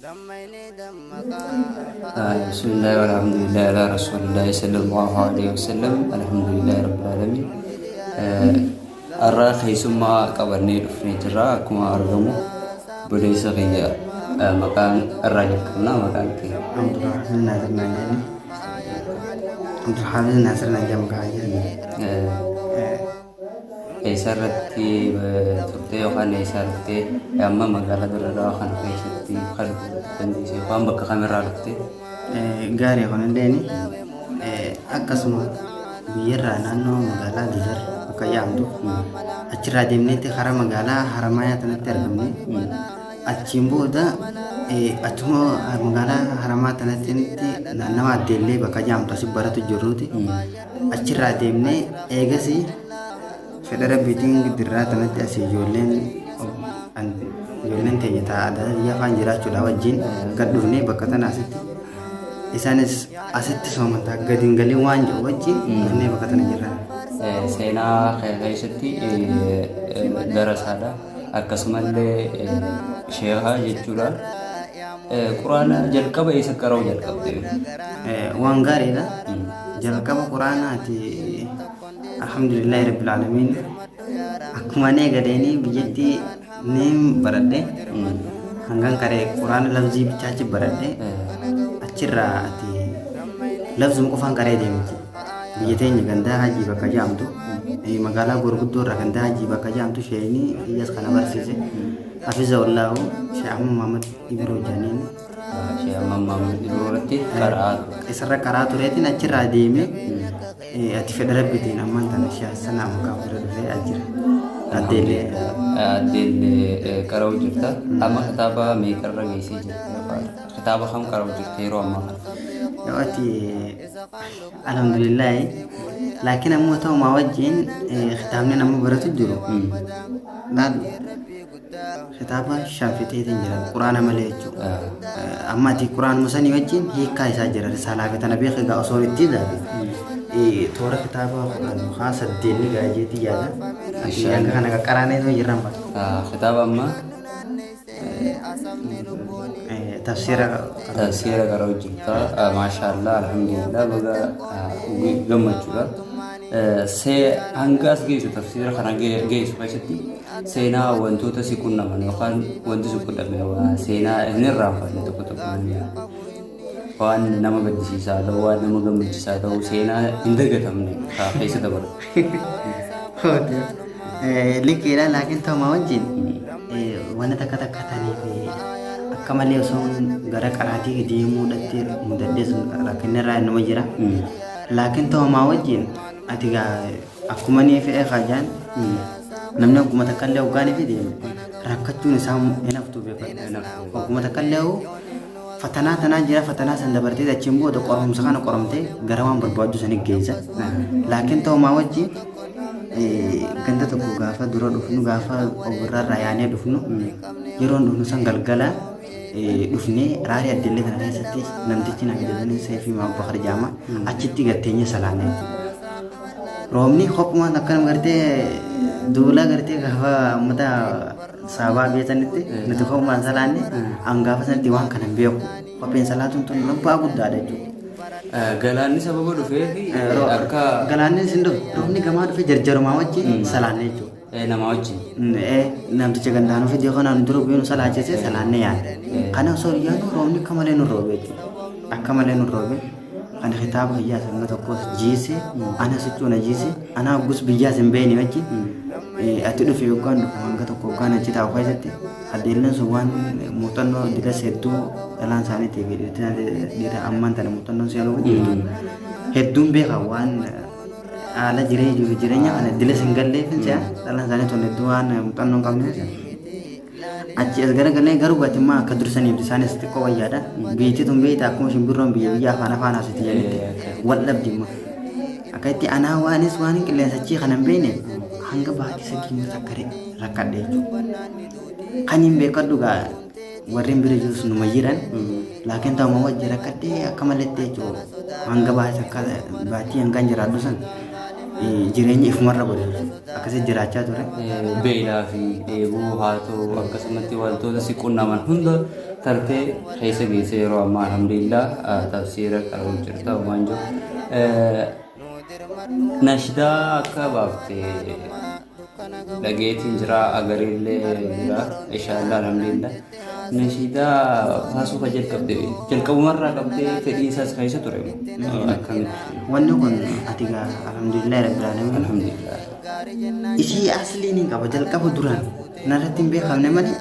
بسم الله والحمد لله على رسول الله صلى الله عليه وسلم الحمد لله رب العالمين الراخي ثم قبرني في جرا كما أرجمو بدي سقيا مكان الرجل كنا مكان كي عبد الحافظ ناصر نجاني عبد الحافظ ناصر نجام كاجي Eesarratti turtee yookaan eesarratti amma magaalaa birraa kana keessatti qalbuu dandeessee waan bakka kamirraa dhuftee gaarii kun illeen akkasuma biyyarraa naannoo magaalaa Dizar akka yaamtu achirraa deemneetti karaa magaalaa Haramayaa tanatti argamne achiin booda achuma magaalaa Haramaa tanatti naannawa addeellee bakka yaamtu asii baratu jirruuti achirraa deemnee eegasii federa biitiin gidiraa tanatti asii ijoolleen teenya taa'aa yaafaan jiraachuudha wajjin gad dhufnee bakka tana asitti isaanis asitti soomantaa gadiin galii waan jiru wajjin dhufnee bakka tana jirra. Seenaa keessatti darasaadha akkasumallee sheekaa jechuudha. Quraana jalqaba eessa qara'uu jalqabde? Waan gaariidha. Jalqaba quraanaati alhamdulillahi rabbil alamin akkuma nee gadeeni biyyatti ni baradhe hangan kare quraana lafzii bichaachi baradhe achirraa ati lafzuma qofaan karee deemti biyya teenya gandaa hajii bakka jaamtu magaalaa gurguddoo irraa gandaa hajii bakka jaamtu sheeyni iyyaas kana barsiise hafiza wallaahu shee'amma Muhammad Ibiroo janiin shee'amma Muhammad Ibirootti isarra karaa tureetiin achirraa deeme ati federa bitiin ammaan tana sanaa mukaa fira dhufee ajira addeellee qara'uu jirta amma kitaaba meeqarra geessee jirta kitaaba kam qara'uu jirta yeroo ammaa kana yoo ati alhamdulillahi laakiin ammoo ta'u maa wajjin kitaabni nama baratu jiru laal kitaaba shaafiteetiin jira quraana malee jechuudha amma ati quraanuma sanii wajjin hiikkaa isaa jira risaalaa tana beekaa osoo itti ilaalle toora kitaaba haasa deemni gaajeetii yaada akka kana qaqqaraanee yoo jirran kitaaba amma tafsiira qara'uu jirta maashaallah alhamdulillah baga gammachuudha hanga as geessu tafsiira kana geessu keessatti seenaa wantoota si qunnaman yookaan wanti si qunname seenaa hin irraanfanne tokko tokko waan nama gaddisiisaa ta'u waan nama gammachiisaa ta'u seenaa hin dagatamne keessa dabalu. Liqiidha laakiin ta'uma wajjin wanti takka takka ta'aniif akka malee osoo gara qaraatii deemuudhaatti mudaddees rakkinni irraa nama jira. Laakiin ta'uma wajjin ati akkuma ni fe'ee kaajaan namni akkuma takka illee hoggaanii fi deemu rakkachuun isaa hin haftu beekamu. Akkuma takka illee fatanaa tanaa jira fatanaa san dabartee achiin booda qorumsa kana qoromtee gara waan barbaaddu sanii geessa. Laakiin ta'uma wajjin ganda tokko gaafa dura dhufnu gaafa obirraa yaanee dhufnu yeroo dhufnu san galgala dhufnee raarii addeellee kana keessatti namtichi na fidatanii seefii maabbakar jaama achitti gatteenya salaanee roobni kophuma akkanuma gartee duula gartee gaafa uummata saabaa beekanitti nuti kophumaan salaanne hangaafa sanatti waan kana beeku kopheen salaatuun tun labbaa guddaadha jechuudha. Galaanni sababa dhufee fi akka galaanni sin dhufe roobni gamaa dhufe jarjarumaa wajjin salaanne jechuudha. Nama wajjin. Namticha gandaan ofii deekonaa nu dura bu'ee nu salaachise salaanne yaadde. Kana osoo yaadu roobni akka malee nu roobe jechuudha. Akka malee nu roobe. Ani kitaaba biyyaa sana tokkos jiise ana sichuuna jiise ana gus biyyaa sin beeni wajjin ati dhufe yookaan dhufu hanga tokko yookaan achi taa'u keessatti addeelleen sun waan muuxannoo dilas hedduu dhalaan isaaniitiif dhiira ammaan tana muuxannoon seenuu jirtu hedduun beeka waan haala jireenya kana dilas hin galleef dhalaan isaanii tun hedduu waan muuxannoo hin qabneef achi as garagalee garuu gatimmaa akka dursaniif isaanis xiqqoo wayyaadha biitti tun beeyta akkuma shimbirroon biyya afaan haasiti jedhanitti wal dhabdimma akka itti anaa waanis waan hin qilleensachii kana hin beekne hanga baatii sadii takkare rakkadhe jechuudha kan hin beekadhu gaa warreen bira jirus numa jiran laakiin ta'uma wajji rakkadhee akka malatti jechuudha hanga baatii hangaan jiraadhu san jireenya ifumarra godhe akkasii jiraachaa ture. Beelaa fi dheebuu haa ta'u akkasumatti wantoota si qunnaman hunda tartee keessa geesse yeroo ammaa alhamdulillah tafsiira qara'uu jirta waan jiru. Nashidaa akka baaftee dhageetiin jira agarillee jira inshaallah alhamdulillah. Nashidaa baasuu jalqabumarraa qabdee fedhii isaas keessa ture akkamitti? Wanni kun ati gaa alhamdulillah rabbil alamin Alhamdulillah. isii asliin hin qaba jalqaba duraan narratti hin beekamne malee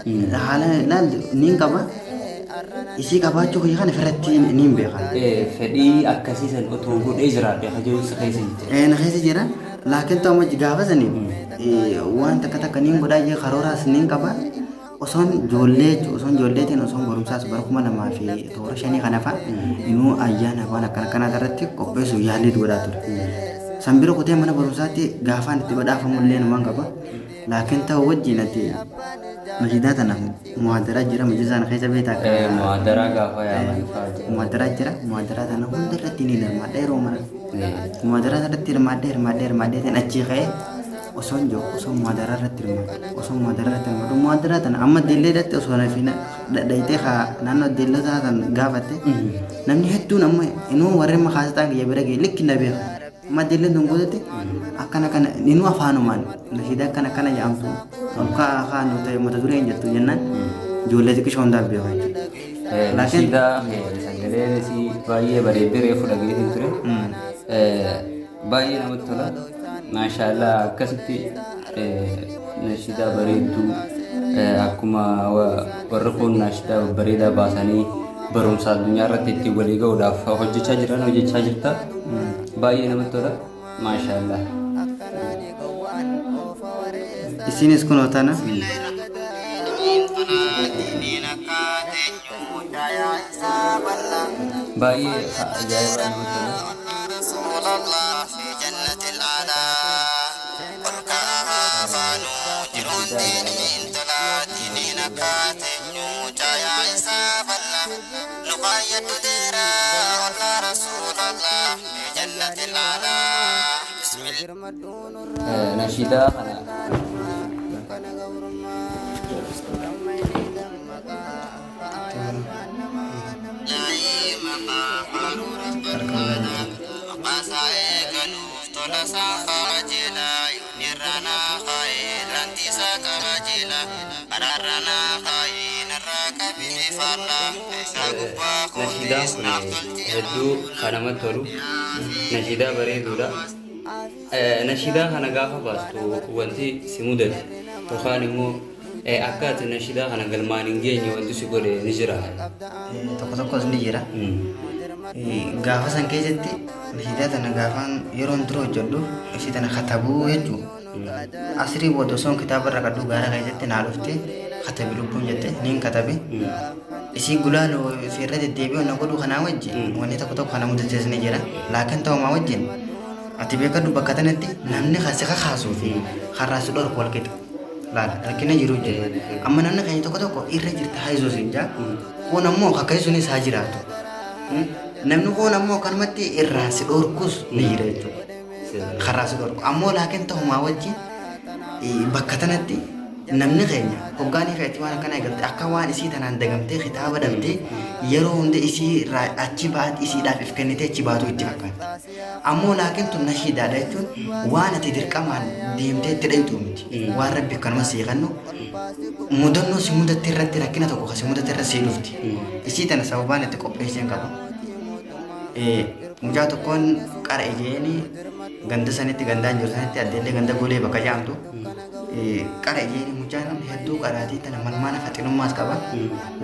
haala laal ni hin qaba isii qabaachuu kiyya kana ofirratti ni hin beekan. Fedhii akkasiisan otoo godhee jiraadhe hajoolsa keessa jirti. Na keessa jira laakiin ta'uma gaafa sanii waan takka ni hin godhaa jee karooraas ni hin qaba osoon ijoolleetiin osoon barumsaas bara 2007 kana fa'a inuu ayyaana waan akkana irratti qopheessuuf yaalii godhaa ture. Sambira kutee mana barumsaatti gaafaan itti badhaafamullee numaan qaba. Laakiin ta'u wajjin ati masjidaa tana muhaadaraa jira majlisaan keessa beektaa kan. Muhaadaraa gaafa yaaman fa'aa. Muhaadaraa jira muhaadaraa tana hunda irratti ni hirmaadha yeroo mara. Muhaadaraa irratti hirmaadhee achii ka'ee osoon jiru osoo muhaadaraa irratti hirmaadhu. Muhaadaraa tana amma deellee irratti osoo dhadhaitee naannoo deellotaa kan gaafatte namni hedduun amma inuu warreen makaasxaan kiyya bira ga'e likki na beeku. Madeleen tungguutti akkana kana ninu afaanumaan nashidaa akkana jedhamtu akka afaan ta'e mata duree hin jettu jennaan ijoollee xiqqishoo hundaaf beekan. Nashidaa sagaleen isii baay'ee bareeddee reefu dhageetiin ture. Baay'ee namatti tola. Maashaallah akkasitti nashidaa bareedduu akkuma warri kun nashidaa bareedaa baasanii barumsa addunyaa irratti itti walii ga'uudhaaf hojjechaa jirta. Baay'ee namatti tola. Maashaallah. Isinis kun otana. Baay'ee ajaa'iba namatti tola. Nashidaa kana nashidaa kun hedduu kan namatti tolu nashidaa bareeduudha. Nashidaa kana gaafa baastu wanti si mudate yookaan immoo akka ati nashidaa kana galmaan hin geenye wanti si godhe ni jira. Tokkos ni jira. Gaafa san keessatti nashidaa tana gaafaan yeroo dura hojjedhu ishii tana katabuu jechuudha. Asrii booda osoo kitaaba irra kadhu gaara keessatti naa dhufte katabi lubbuun jette niin katabe. Isii gulaaloo seerra deddeebi'uu na godhu kanaa wajjin wanni tokko kana mudatees ni jira. Laakiin ta'umaa wajjin ati beekadhu bakka tanatti namni kasi kakaasuu fi karaasi dhorku wal qixa. Laala rakkina jiru jira. Amma namni kan tokko irra jirta haayizoo sinjaa kun ammoo kakkaisuunis haa jiraatu. Namni kun ammoo kanumatti irraa si dhorkus ni jira jechuudha. Karaasi dhorku ammoo laakiin ta'umaa wajjin bakka tanatti namni keenya hoggaanii fe'atti waan akkana eegalte akka waan isii tanaan dagamtee kitaaba dhabdee yeroo hunda isii achi baat isiidhaaf if kennitee achi baatu itti fakkaata. Ammoo laakiin tun nashiidaadha jechuun waan ati dirqamaan deemtee itti dhayxuu miti. Waan rabbi kanuma seeqannu mudannoo si mudatte irratti rakkina tokko kasi mudatte irratti see dhufti. Isii tana sababaan itti qopheesseen qaba. Mucaa tokkoon qara ijeeni ganda sanitti gandaan jiru sanitti addeellee ganda golee bakka jaamtu. Qara ijeeni mucaan hedduu qaraatii tana malmaana faxinummaas qaba.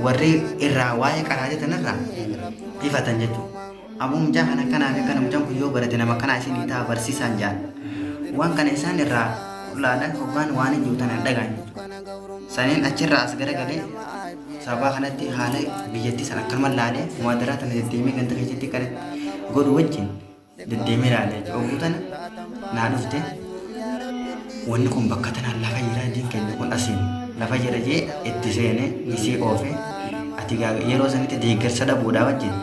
Warri irraa waa'ee qaraatii tanarraa ifatan jechuudha. Abuu mucaa kana kanaa fi kana mucaan kun yoo barate nama kanaa isin ta'a barsiisaan jaan. Waan kana isaan irraa ulaalaan hoggaan waan hin jiru tanaan dhagaan jechuudha. Saniin achirraa as garagalee sababa kanatti haala biyyattii sana akkuma laalee muhaadaraa tana deddeemee ganda keessatti kan godhu wajjin deddeemee laalee jechuudha. Oguu tana naa dhufte wanni kun bakka tanaan lafa jira diin keenya kun asiin lafa jira jee itti seenee isii oofee ati yeroo sanitti deeggarsa dhabuudhaa wajjin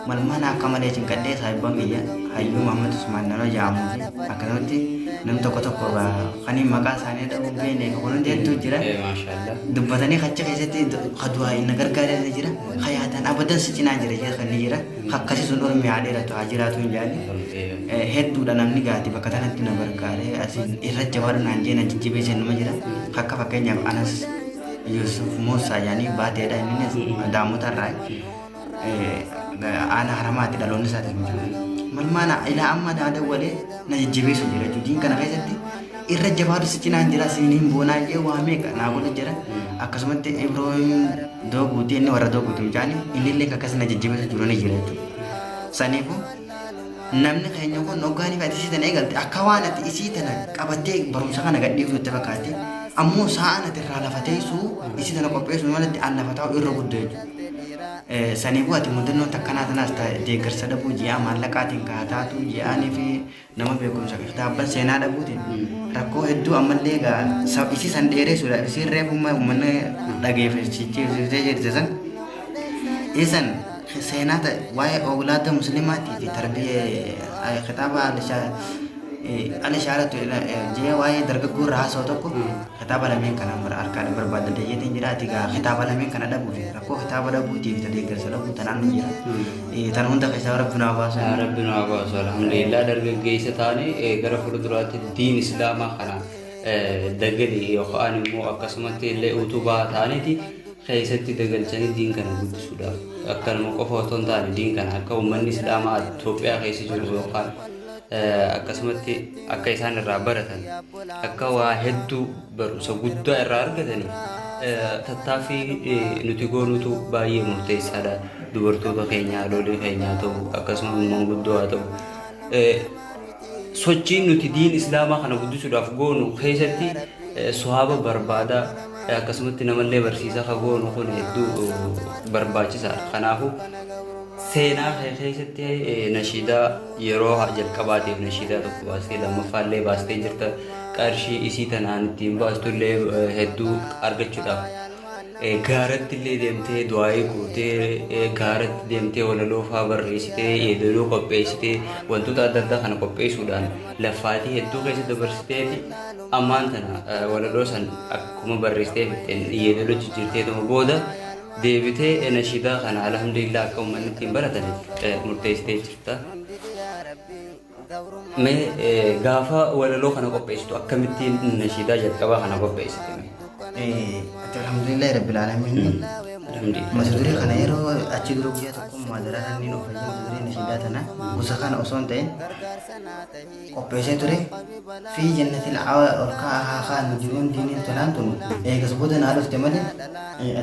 malmaana akka malee cinqadhee saayibban biyya hayyuu Muhammad Usmaan nama jedhamuuti akkasumatti nam tokko kan maqaa isaanii dhabuun beekne kun hundi hedduu jira. Maashaallah. Dubbatanii kacha keessatti kadu'aa inni gargaaree jira. Hayyaatan abadan si cinaa jira jira kan ni jira. Akkasii sun ormi haadheeratu haa jiraatu hin jaalli. Hedduudha namni gaati bakka kanatti na gargaaree asiin irra jabaadhu naan jee na jijjibeessan nama jira. Akka fakkeenyaaf anas Yusuf Muusaa yaanii baateedha innis daamota irraa. Ana haramaatti dhaloonni isaati jira. Malmaana ilaa amma daada walee na jijjibeessu jira jechuudha. Kana keessatti irra jabaadhu si cinaan jira siiniin boonaa jee waa meeqa naa godha jira. Akkasumatti Ibrahim Dooguutii inni warra Dooguutii jaani inni illee akkas na jijjibeessu jiru ni jira jechuudha. Saniifuu namni keenya kun hoggaanii fi isii tana eegalte akka waan ati isii tana qabattee barumsa kana gadhiiftu itti fakkaate ammoo sa'aan ati irraa lafateessu isii tana qopheessu malatti aan lafataa irra guddoo jechuudha. Saniifuu ati mudannoo takkanaa tanaas deeggarsa dhabuu ji'a maallaqaatiin kaataatu ji'aanii fi nama beekumsa kitaabban seenaa dhabuutiin rakkoo hedduu ammallee isii san dheeressuudhaaf isiin reefummaa uummanni dhageeffachisiisee jirte san isan seenaa waa'ee oglaata musliimaatii fi tarbiyyee kitaaba Al-Shaaratu jee waa'ee dargaggoo raasoo tokko kitaaba lameen kana harkaan barbaadda dayyeetiin jiraati gaa kitaaba lameen kana dhabuu fi rakkoo kitaaba dhabuutiif deeggarsa dhabuu tanaan ni jira. Tan hunda keessaa Rabbina Abbaasu. Rabbina Abbaasu alhamdulillah dargaggeessa taane gara fuulduraatti diin Islaamaa kana dagali yookaan immoo akkasumatti illee utubaa taaneeti keessatti dagalchanii diin kana guddisuudhaaf akkanuma qofa otoo hin taane diin kana akka uummanni Islaamaa Itoophiyaa keessa jiru yookaan akkasumatti akka isaan irraa baratan akka waa hedduu barumsa guddaa irraa argatanii tattaaffii nuti goonutu baay'ee murteessaadha. Dubartoota keenyaa haadholii keenyaa ta'u akkasumas manguddoo haa ta'u sochiin nuti diin Islaamaa kana guddisuudhaaf goonu keessatti sohaaba barbaadaa akkasumatti namallee barsiisaa ka goonu kun hedduu barbaachisaadha. Kanaafuu seenaa keessatti nashiidaa yeroo jalqabaatiif nashiidaa tokko baastee lammaffaallee baastee jirta qarshii isii tanaan ittiin baastullee hedduu argachuudhaaf gaaratti illee deemtee du'aayii gootee gaaratti deemtee walaloo fa'aa barreessitee yeedaloo qopheessitee wantoota adda addaa kana qopheessuudhaan laffaatii hedduu keessa dabarsitee ammaan tana walaloo san akkuma barreessitee fixeen yeedaloo jijjiirtee ta'u booda deebitee nashiidaa kana alhamdulillah akka uummanni ittiin barataniif murteessitee jirta. Mee gaafa walaloo kana qopheessitu akkamittiin nashiidaa jalqabaa kana qopheessite? Alhamdulillah Rabbil Alamin. Masa durii kana yeroo achi dura guyyaa tokko maadaraan inni nuuf fayyadu masa durii nashiidaa tana gosa kana osoo hin ta'in qopheessee ture fi jannatil ol ka'aa haa nu jiruun diiniin tolaan tun eegas booda naa dhufte malee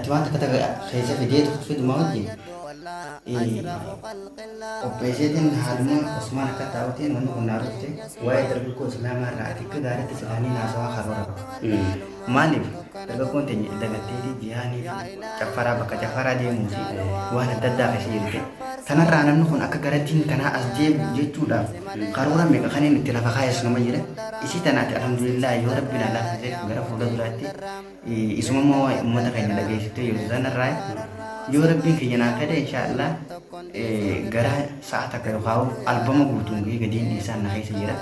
ati waan takka takka keessa fidee tokko fiduma wajjin qopheesseetiin haaluma Osmaan akka taa'utiin wanni kun naa dhufte waa'ee dargaggoo Islaamaa irraa ati akka gaariitti isaanii naasawaa karoora qaba. Maaliif dargaggoon teenya dagatteetii jihaanii fi caffaraa bakka caffaraa deemuu fi waan adda addaa keessa jirte. Kanarraa namni kun akka garattiin kanaa as deemu jechuudhaaf karoora meeqa kanneen itti lafa kaayes nama jira. Isii tanaati alhamdulillah yoo rabbiin alaafisee gara fuula duraatti isumammoo uummata keenya dhageessitee yoo sanarraa yoo rabbiin keenya naa fedhe inshaallah gara sa'a takka yookaan albama guutuun gadiin isaan na keessa jira.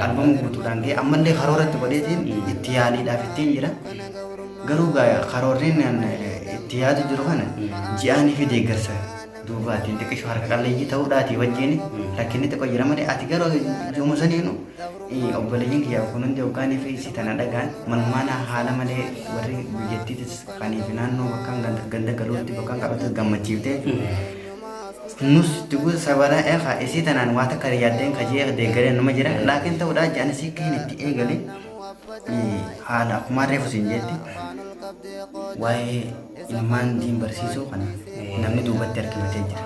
Albama guutuudhaan gahee ammallee karooratti godheetiin itti yaaliidhaaf ittiin jira. Garuu karoorriin itti yaadu jiru kana ji'aanii fi deeggarsa duubaatiin xiqqishu harka qalleeyyii ta'uudhaati wajjin rakkinni xiqqoo jira malee ati garuu yooma saniinu obboleeyyiin kiyyaa kun hundi hoggaanii fi isii tana dhagaan malmaana haala malee warri biyyattiitis kaniif naannoo bakkaan ganda galuutti bakkaan qabattu gammachiiftee nus tigu sabara eegaa isii tanaan waa takka yaaddeen kajee deeggaree nama jira laakiin ta'uudhaa ji'aan isii kiin itti eegale haala akkuma reefu siin jetti waa'ee ilmaan diin barsiisuu kana namni duubatti harkifatee jira.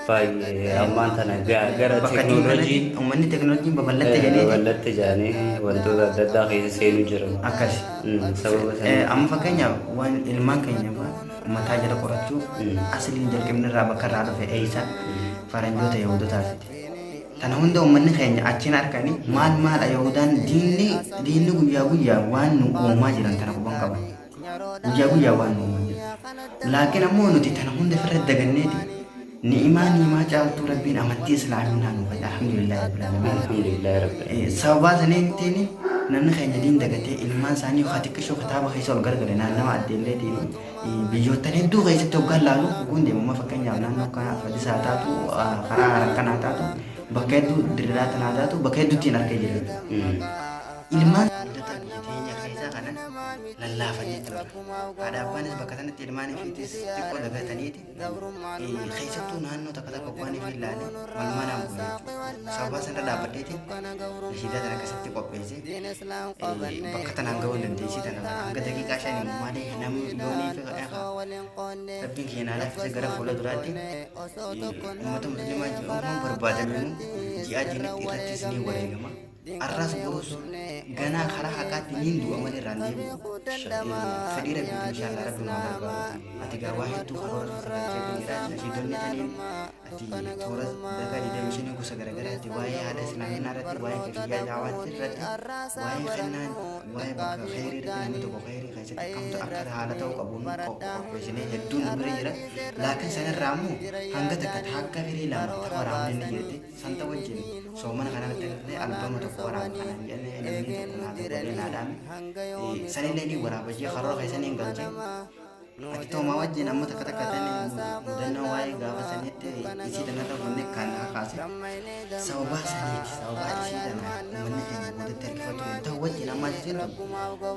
Baay'ee ammaan tana gara teekinooloojii uummanni teekinooloojiin babal'atte jedhanii wantoota adda addaa keessa seenuu jiran. Akkas. Amma fakkeenyaaf waan ilmaan keenya mataa jala qorachuu asliin jalqabni irraa bakka irraa dhufe eessa faranjoota Yahudootaati. Kana hunda uummanni keenya achiin harkanii maal Yahudaan diinni guyyaa guyyaa waan nu uumaa jiran tana quban qaban. Guyyaa guyyaa waan nu uumaa jiran. Laakiin ammoo nuti tana hunda ofirra daganneeti ni'imaan himaa caaltuu rabbiin amantii islaaminaa nu fedha alhamdulillah rabbil alamin. Alhamdulillah rabbil Sababaa saniitiin namni keenya diin dagatee ilmaan isaanii uffatii qishoo kitaaba keessa ol gargare naannama addeelleetiin biyyoottan hedduu keessatti hoggaan laalu kun deemuma fakkeenyaaf naannoo kana fadisaa taatu karaa harkanaa taatu bakka hedduu diriiraa tanaa taatu bakka hedduutti hin argee jiru. Ilmaan guddata biyya keenya keessaa kanan lallaafanii tura. Haadha abbaanis bakka sanatti ilmaanii fiitis xiqqoo dagataniiti keessattuu naannoo takka takka hoggaanii fi ilaalee malmanaan bu'u jechuudha. Sababa sana dhaabbateeti nashiidaa tan akkasitti qopheesse bakka tanaan ga'uu dandeessii tana hanga daqiiqaa shanii malee namni yoonii fi rabbiin keenya alaafise gara fuula duraatti uummata musliimaa jedhamuun barbaadaminu ji'a diinatti irrattis ni wareegama. Arras boos ganaa karaa haqaatti niin du'a malee irraan deemu fedhii rabbiitiin inshaallah rabbi nu barbaadu. Ati gar waa hedduu karoora sirraachee jira nashiidonni taniin ati toora daga diidamishinii gosa garagaraatti waa'ee haadha islaaminaa irratti waa'ee kafiyyaa daawaatti irratti waa'ee kennaan waa'ee bakka khayrii irratti namni tokko khayrii keessatti kamtu akka haala ta'uu qabuun qopheessinee hedduun nu bira jira. Laakiin sanarraa immoo hanga takka akka firii lama ta'uu waraabne ni jirti santa wajjin soomana kanatti illee albama tokko waraaba kanan jennee namni tokko naa tokkollee naadhaame sanillee ni waraabajee karoora keessanii hin galchee. Ati toomaa wajjin amma takka takka tani mudannoo waa'ee gaafa sanitti isii tanarra bunne kan kaase sababaa saniiti sababaa isii tana uummanni keenya guddatti harkifatu ta'u wajjin amma jechuun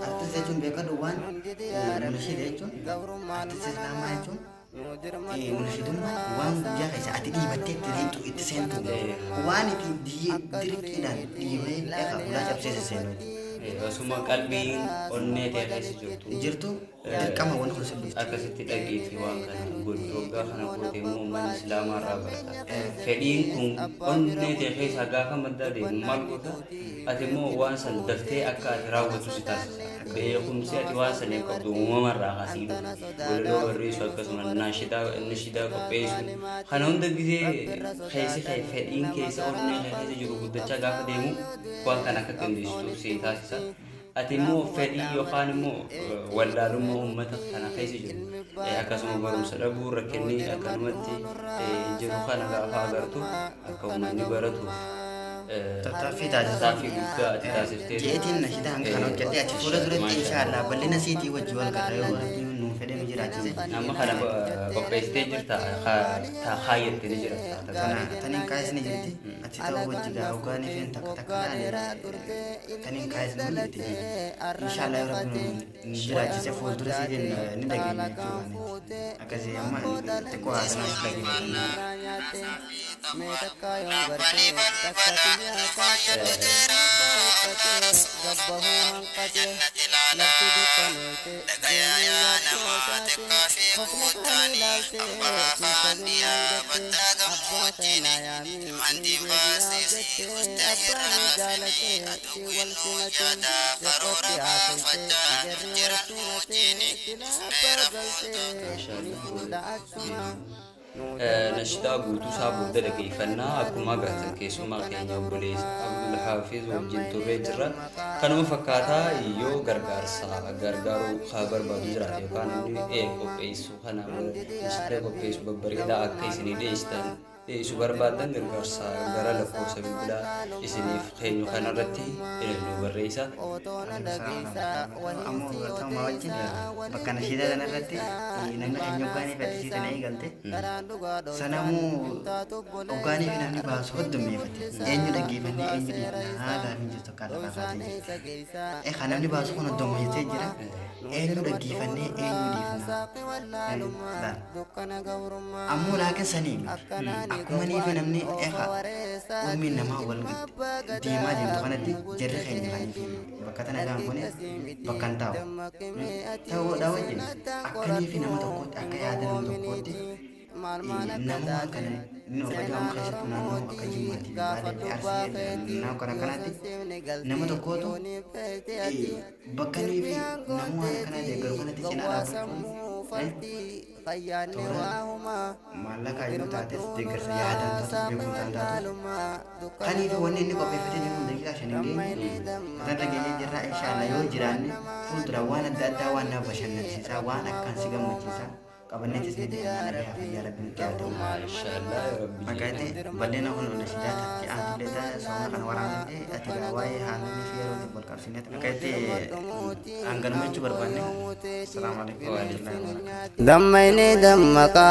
artist jechuun beekadu waan munashida jechuun artist islaamaa jechuun munashidummaa waan guyyaa keessa ati dhiibattee itti seentu waan itti dirqiidhaan dhiibee eegaa ulaa cabsee seenu. Osuma qalbiin onnee ta'e keessa jirtu dirqama waan kun sirriitti akkasitti dhageetti waan kana godhu waggaa kana gootee immoo uummanni islaamaa irraa barata. Fedhiin kun onnee ta'e keessa gaafa maddaa deemu maal goota ati immoo waan san daftee akka ati raawwatu si taasisa. Beekumsi ati waan san qabdu uumama irraa kaasii walaloo barreessu akkasuma nashidaa qopheessu kana hunda gisee keessi fedhiin keessa onnee keessa jiru guddachaa gaafa deemu waan kana akka qindeessitu si taasisa. Ati immoo fedhii yookaan immoo wallaalummaa uummata kana keessa jiru akkasuma barumsa dhabuu rakkinni akkanumatti jiru kana gaafa agartu akka uummanni baratu tattaaffii guddaa ati taasiftee jeetiin nashidaa hanga kana hojjedhee achi fuula duratti inshaallah bal'ina siitii wajji wal garra yoo rabbiin nuun fedhee nu jiraachise. Amma kana qopheessitee jirta kaayyattee ni jirta. Taniin kaayis ni jirti achi ta'uu wajji gaa ogaanii fi takka takka taniin kaayis ni jirti inshaallah yoo rabbiin nu jiraachise fuuldura siitiin ni dhageenya jechuudha. Akkasii amma xiqqoo haasanaas dhageenya. Nashidaa guutuu isaa booda dhageeffannaa akkuma agartan keessumaa keenya obboleessa Abdul Haafiz wajjin turree jirra. Kanuma fakkaataa yoo gargaaruu haa barbaadu jiraate yookaan inni qopheessu kana nashidaa qopheessu babbareedaa akka isinii dhiyeessitan dhiyeessu barbaadan gargaarsa gara lakkoofsa bilbilaa isiniif keenyu kanarratti nu barreessa. Ammoo ta'uma wajjin bakka nashidaa kanarratti namni keenya ogaanii fedhisii tana eegalte sanamuu ogaanii fi namni baasu heddummeeffate eenyu dhaggeeffannee eenyu dhiifnaa gaafii jirtu akka lafa kaatee kan namni baasu kun heddummeessee jira eenyu dhaggeeffannee eenyu dhiifnaa ammoo laakin sanii akkuma nii fi namni ummiin namaa wal deemaa deemtu kanatti jarri keenya kanii fi bakka tana gaan kun bakka hin taa'u ta'uudha wajjin akkanii fi nama tokkotti akka yaada nama tokkotti nama waan kana inni of ajaa'imu keessattuu naannoo akka jimmaatti baalee arsii naannoo kana kanaatti nama tokkootu bakka nii fi nama waan kana deeggaru kanatti cinaa dhaabbatu maallaqa yoo taates deeggarsa yaadaan taatu beekumsaan taatu kanii fi wanni inni qopheeffatee jiru daqiiqaa shan hin geenye kan dhageenye jirraa inshaallah yoo jiraanne fuuldura waan adda addaa waan nama bashannansiisaa waan akkaan si gammachiisaa qabannee tisni deemaa fayyaa rabbiin itti haa ta'u. masyaallah ya rabbi makanya balena kun udah sudah tapi leta soalnya kan orang ini ati gawai halu ni fiero di podcast ini makanya anggan mau coba berbanding assalamualaikum warahmatullahi wabarakatuh dammaini dammaka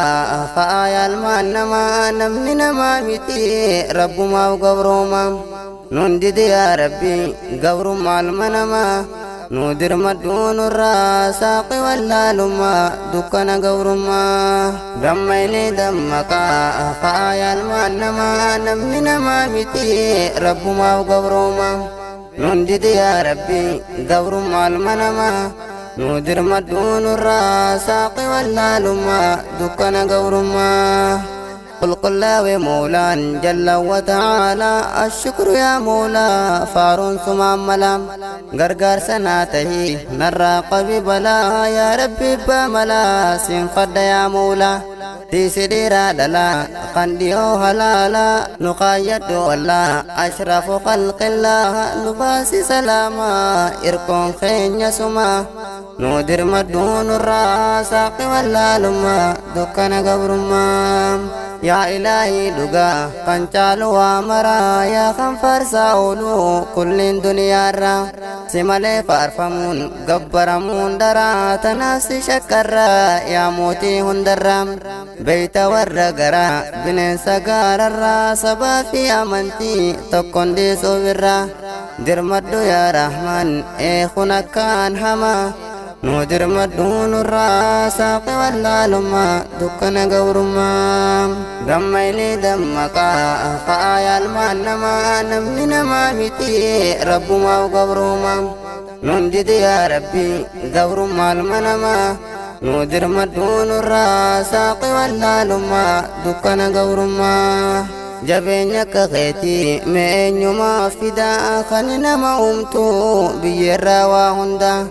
fa'ayal manama namnina ma miti rabbu ma gabruma nundidi ya rabbi gabrum mal manama nudir madun rasaqi wallaluma dukana gawruma dammaini dammaka fa'ayal manama namnina ma miti rabbu ma gawruma nundidi ya rabbi gawrum almanama nudir madun rasaqi wallaluma dukana gawruma قل قل لا مولا جل وتعالى الشكر يا مولا فار ثم ملام غرغر سناته نراق ببلا يا ربي بملا سين قد يا مولا تسديرا دلا قنديو هلالا نقايد ولا أشرف خلق الله نباسي سلاما إركم خين يسما نودر مدون الراسق واللالما دكان قبرما يا إلهي دقا قنچالو وامرا يا خنفر ساولو كل دنيا را سمالي فارفمون قبرمون درا تناسي شكرا يا موتي هندرام بيت ورقرا بنين سقار الرا سبا في أمنتي تكون دي سوبرا درمدو يا رحمن إيخونا كان هما نودر مدون الراسق واللالما دكنا قورما دميني دمكا فآيا المانما نمننا ما متي رب ما وقبرما نندد يا ربي قورما المنما نودر مدون الراسق واللالما دكنا قورما جبينك كخيتي من يوم فدا خلنا ما أمتو بيرا وهندا